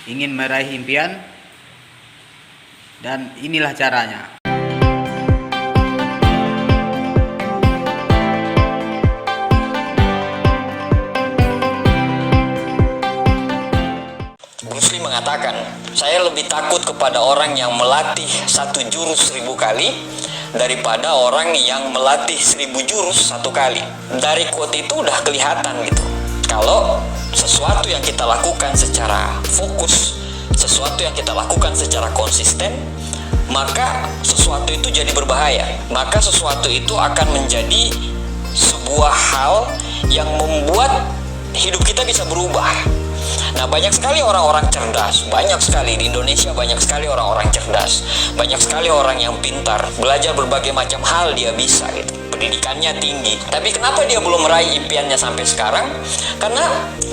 ingin meraih impian, dan inilah caranya. Bruce Lee mengatakan, saya lebih takut kepada orang yang melatih 1 jurus 1000 kali daripada orang yang melatih 1000 jurus 1 kali. Dari quote itu udah kelihatan gitu, kalau sesuatu yang kita lakukan secara fokus, sesuatu yang kita lakukan secara konsisten, maka sesuatu itu jadi berbahaya. Maka sesuatu itu akan menjadi sebuah hal yang membuat hidup kita bisa berubah. Nah, banyak sekali orang-orang cerdas, banyak sekali di Indonesia, banyak sekali orang-orang cerdas, banyak sekali orang yang pintar, belajar berbagai macam hal dia bisa gitu, pendidikannya tinggi. Tapi kenapa dia belum meraih impiannya sampai sekarang? Karena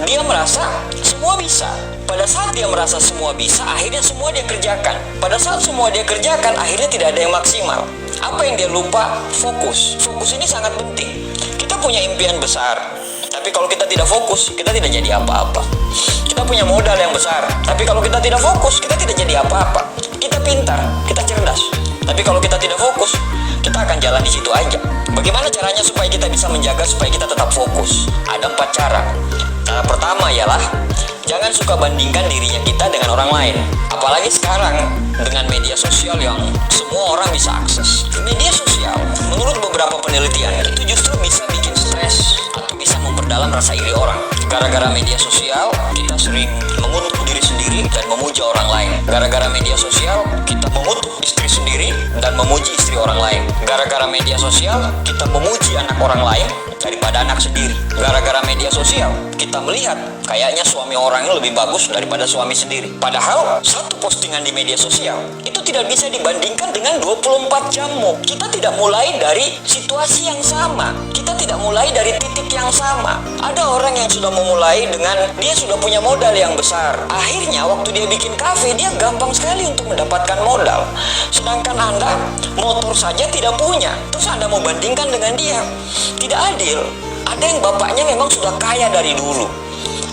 dia merasa semua bisa. Pada saat dia merasa semua bisa, akhirnya semua dia kerjakan. Pada saat semua dia kerjakan, akhirnya tidak ada yang maksimal. Apa yang dia lupa? Fokus. Fokus ini sangat penting. Kita punya impian besar, tapi kalau kita tidak fokus, kita tidak jadi apa-apa. Kita punya modal yang besar, tapi kalau kita tidak fokus, kita tidak jadi apa-apa. Kita pintar, kita cerdas, tapi kalau kita tidak fokus, kita akan jalan di situ aja. Bagaimana caranya supaya kita bisa menjaga supaya kita tetap fokus? Ada 4 cara. Cara pertama ialah jangan suka bandingkan dirinya kita dengan orang lain. Apalagi sekarang dengan media sosial yang semua orang bisa akses. Media sosial, menurut beberapa penelitian, itu justru bisa bikin stres atau bisa memperdalam rasa iri orang. Gara-gara media sosial, kita sering mengutuk diri sendiri dan memuja orang lain. Gara-gara media sosial, kita mengutuk istri sendiri dan memuji istri orang lain. Gara-gara media sosial, kita memuji anak orang lain daripada anak sendiri. Gara-gara media sosial, kita melihat kayaknya suami orang lebih bagus daripada suami sendiri. Padahal satu postingan di media sosial itu tidak bisa dibandingkan dengan 24 jammu. Kita tidak mulai dari situasi yang sama. Kita tidak mulai dari titik yang sama. Ada orang yang sudah memulai dengan dia sudah punya modal yang besar. Akhirnya waktu dia bikin kafe, dia gampang sekali untuk mendapatkan modal. Sedangkan Anda motor saja tidak punya. Terus Anda mau bandingkan dengan dia. Tidak adil. Ada yang bapaknya memang sudah kaya dari dulu.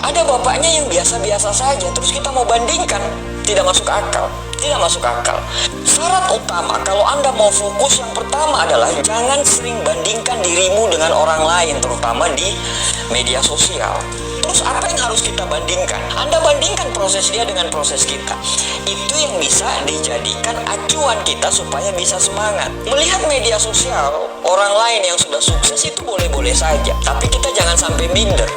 Ada bapaknya yang biasa-biasa saja. Terus kita mau bandingkan. Tidak masuk akal. Tidak masuk akal. Syarat utama kalau Anda mau fokus yang pertama adalah jangan sering bandingkan dirimu dengan orang lain, terutama di media sosial. Terus apa yang harus kita bandingkan? Anda bandingkan proses dia dengan proses kita. Itu yang bisa dijadikan acuan kita supaya bisa semangat. Melihat media sosial orang lain yang sudah sukses itu boleh-boleh saja, tapi kita jangan sampai minder.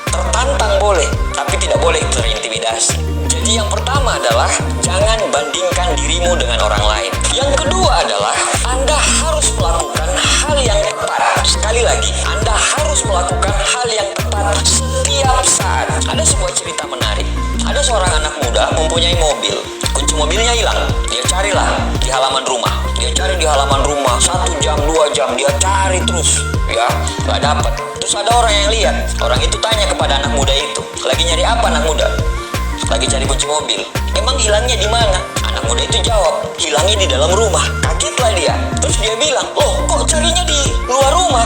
Tertantang boleh, tapi tidak boleh terintimidasi. Jadi yang pertama adalah jangan bandingkan dirimu dengan orang lain. Yang kedua adalah Anda harus melakukan hal yang tepat. Sekali lagi, Anda harus melakukan hal yang tepat setiap saat. Ada sebuah cerita menarik. Ada seorang anak muda mempunyai mobil. Kunci mobilnya hilang. Dia carilah di halaman rumah. Dia cari di halaman rumah 1 jam, 2 jam. Dia cari terus, ya, nggak dapat. Terus ada orang yang lihat. Orang itu tanya kepada anak muda itu, lagi nyari apa anak muda? Lagi cari kunci mobil. Emang hilangnya di mana? Anak muda itu jawab, hilangnya di dalam rumah. Kagetlah dia. Terus dia bilang, loh kok carinya di luar rumah?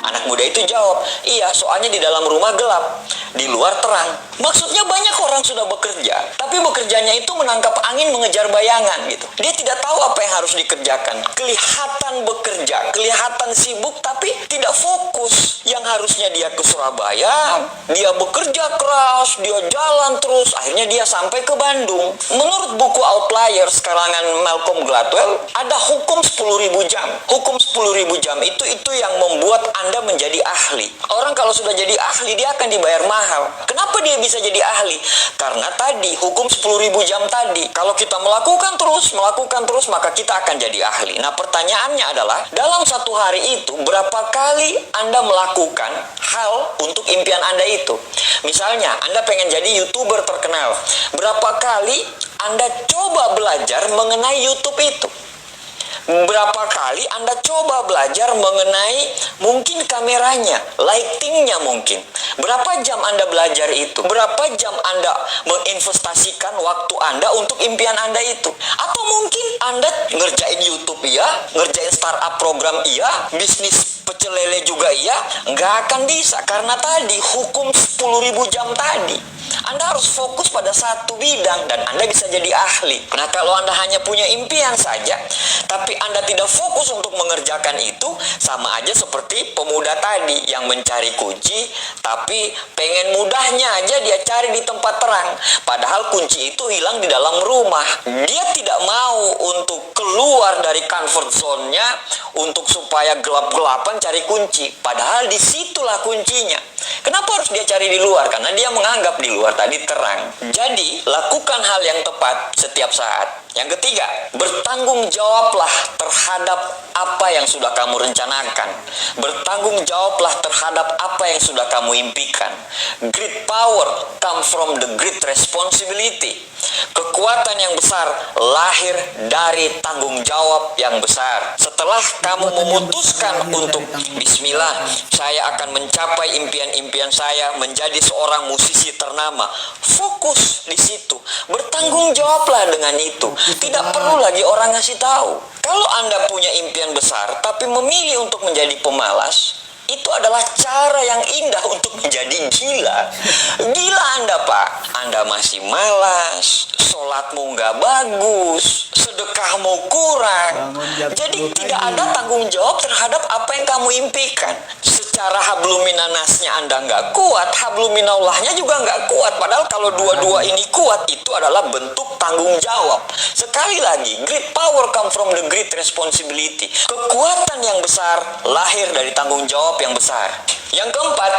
Anak muda itu jawab, iya soalnya di dalam rumah gelap, di luar terang. Maksudnya banyak orang sudah bekerja, tapi bekerjanya itu menangkap angin mengejar bayangan gitu. Dia tidak tahu apa yang harus dikerjakan. Kelihatan bekerja, kelihatan sibuk, tapi tidak fokus. Yang harusnya dia ke Surabaya, dia bekerja keras, dia jalan terus, akhirnya dia sampai ke Bandung. Menurut buku Outliers karangan Malcolm Gladwell, ada hukum 10.000 jam. Hukum 10.000 jam itu yang membuat Anda menjadi ahli. Orang kalau sudah jadi ahli, dia akan dibayar mahal. Kenapa dia bisa jadi ahli? Karena tadi, hukum 10.000 jam tadi. Kalau kita melakukan terus, maka kita akan jadi ahli. Nah, pertanyaannya adalah, dalam satu hari itu, berapa kali Anda melakukan hal untuk impian Anda itu? Misalnya, Anda pengen jadi YouTuber terkenal. Berapa kali Anda coba belajar mengenai YouTube itu? Berapa kali Anda coba belajar mengenai mungkin kameranya, lightingnya mungkin. Berapa jam Anda belajar itu? Berapa jam Anda menginvestasikan waktu Anda untuk impian Anda itu? Atau mungkin Anda ngerjain YouTube iya, ngerjain startup program iya, bisnis pecel lele juga iya, nggak akan bisa. Karena tadi hukum 10.000 jam tadi. Anda harus fokus pada satu bidang dan Anda bisa jadi ahli. Nah, kalau Anda hanya punya impian saja, tapi Anda tidak fokus untuk mengerjakan itu, sama aja seperti pemuda tadi yang mencari kunci, tapi pengen mudahnya aja dia cari di tempat terang. Padahal kunci itu hilang di dalam rumah. Dia tidak mau untuk keluar dari comfort zone-nya untuk supaya gelap-gelapan cari kunci. Padahal disitulah kuncinya. Kenapa harus dia cari di luar? Karena dia menganggap di luar tadi terang. Jadi, lakukan hal yang tepat setiap saat. Yang ketiga, bertanggung jawablah terhadap apa yang sudah kamu rencanakan. Bertanggung jawablah terhadap apa yang sudah kamu impikan. Great power come from the great responsibility. Kekuatan yang besar lahir dari tanggung jawab yang besar. Setelah kamu memutuskan untuk bismillah, saya akan mencapai impian-impian saya menjadi seorang musisi ternama. Fokus di situ. Bertanggung jawablah dengan itu. Tidak perlu lagi orang ngasih tahu. Kalau Anda punya impian besar tapi memilih untuk menjadi pemalas, itu adalah cara yang indah untuk menjadi gila. Gila Anda, Pak. Anda masih malas, sholatmu nggak bagus, sedekahmu kurang. Jadi tidak ada tanggung jawab terhadap apa yang kamu impikan. Secara habluminanasnya Anda nggak kuat, habluminallahnya juga nggak kuat. Padahal kalau dua-dua ini kuat, itu adalah bentuk tanggung jawab. Sekali lagi, great power come from the great responsibility. Kekuatan yang besar lahir dari tanggung jawab yang besar. Yang keempat,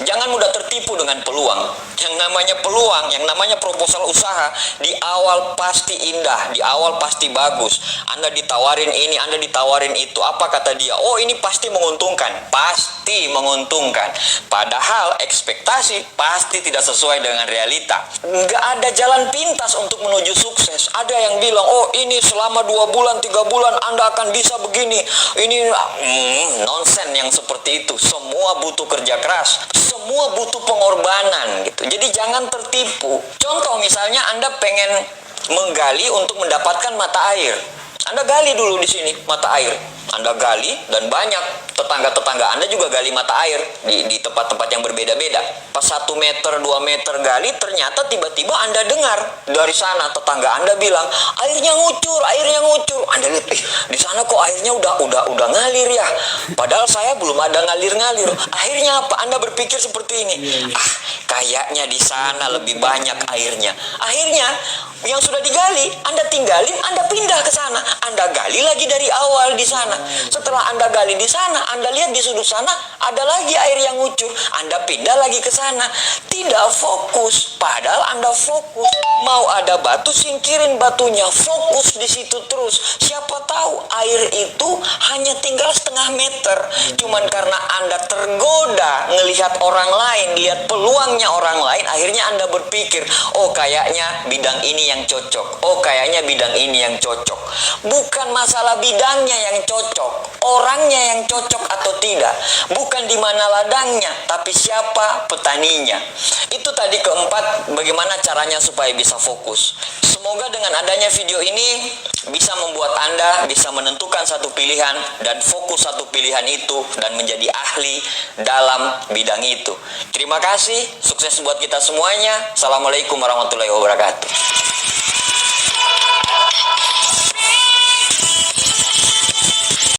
jangan mudah tertipu dengan peluang. Yang namanya peluang, yang namanya proposal usaha, di awal pasti indah, di awal pasti bagus. Anda ditawarin ini, Anda ditawarin itu. Apa kata dia? Oh, ini pasti menguntungkan. Pasti menguntungkan. Padahal ekspektasi pasti tidak sesuai dengan realita. Nggak ada jalan pintas untuk menuju sukses. Ada yang bilang, oh ini selama 2 bulan, 3 bulan Anda akan bisa begini. Ini nonsen yang seperti itu. Semua butuh kerja keras. Semua butuh pengorbanan gitu. Jadi jangan tertipu. Contoh misalnya Anda pengen menggali untuk mendapatkan mata air. Anda gali dulu di sini mata air. Anda gali dan banyak tetangga-tetangga Anda juga gali mata air di tempat-tempat yang berbeda-beda. Pas 1 meter, 2 meter gali, ternyata tiba-tiba Anda dengar dari sana tetangga Anda bilang, airnya ngucur, airnya ngucur. Anda lihat, di sana kok airnya udah ngalir ya. Padahal saya belum ada ngalir-ngalir. Akhirnya apa? Anda berpikir seperti ini. Kayaknya di sana lebih banyak airnya. Akhirnya yang sudah digali, Anda tinggalin, Anda pindah ke sana. Anda gali lagi dari awal di sana. Setelah Anda gali di sana, Anda lihat di sudut sana ada lagi air yang ngucur. Anda pindah lagi ke sana. Tidak fokus. Padahal Anda fokus. Mau ada batu, singkirin batunya. Fokus di situ terus. Siapa tahu air itu hanya tinggal setengah meter. Cuman karena Anda tergoda ngelihat orang lain, lihat peluangnya orang lain, akhirnya Anda berpikir, oh kayaknya bidang ini yang cocok. Oh kayaknya bidang ini yang cocok. Bukan masalah bidangnya yang cocok, orangnya yang cocok atau tidak. Bukan di mana ladangnya, tapi siapa petaninya. Itu tadi keempat, bagaimana caranya supaya bisa fokus. Semoga dengan adanya video ini bisa membuat Anda bisa menentukan satu pilihan dan fokus satu pilihan itu dan menjadi ahli dalam bidang itu. Terima kasih, sukses buat kita semuanya. Assalamualaikum warahmatullahi wabarakatuh.